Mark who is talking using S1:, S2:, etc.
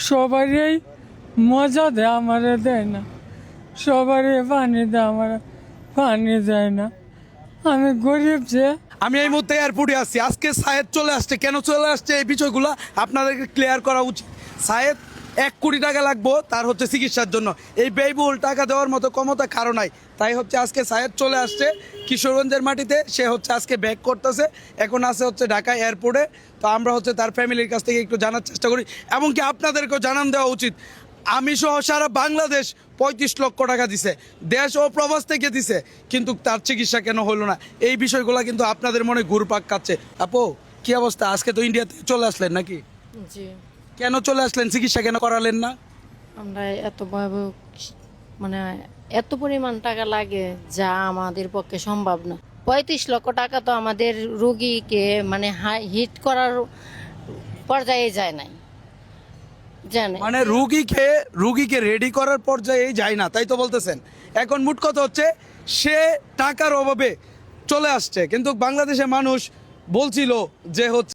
S1: সবারই মজা দেয়, আমারে দেয় না। সবারই পানি দেয়, আমার পানি দেয় না। আমি গরিব যে।
S2: আমি এই মুহূর্তে এয়ারপোর্টে আছি। আজকে সায়েদ চলে আসছে, কেন চলে আসছে এই বিষয়গুলো আপনাদেরকে ক্লিয়ার করা উচিত। সায়েদ 1 কোটি টাকা লাগবো তার হচ্ছে চিকিৎসার জন্য, এই ব্যয়বহুল টাকা দেওয়ার মতো ক্ষমতা কারো নাই। তাই হচ্ছে আজকে সায়েদ চলে আসছে কিশোরগঞ্জের মাটিতে। সে হচ্ছে আজকে ব্যাক করতেছে, এখন আছে হচ্ছে ঢাকা এয়ারপোর্টে। তো আমরা হচ্ছে তার ফ্যামিলির কাছ থেকে একটু জানার চেষ্টা করি, এমনকি আপনাদেরকেও জানান দেওয়া উচিত। আমি সহ সারা বাংলাদেশ 35 লক্ষ টাকা দিছে, দেশ ও প্রবাস থেকে দিছে, কিন্তু তার চিকিৎসা কেন হলো না, এই বিষয়গুলো কিন্তু আপনাদের মনে ঘুরপাক খাচ্ছে। আপু, কি অবস্থা? আজকে তো ইন্ডিয়াতে চলে আসলেন নাকি?
S3: জি,
S2: কেন চলে আসলেন? চিকিৎসা কেন করালেন না?
S3: আমরা এত ভয়াবহ মানে এত পরিমাণ টাকা লাগে যা আমাদের পক্ষে সম্ভব না। 35 লক্ষ টাকা তো আমাদের রোগীকে মানে হিট করার পর্যায়ে যায় নাই, জানে।
S2: মানে রুগীকে রেডি করার পর্যায়ে যায় না, তাই তো বলতেছেন? এখন মোট কথা হচ্ছে সে টাকার অভাবে চলে আসছে, কিন্তু বাংলাদেশের মানুষ বলছিল যে হচ্ছে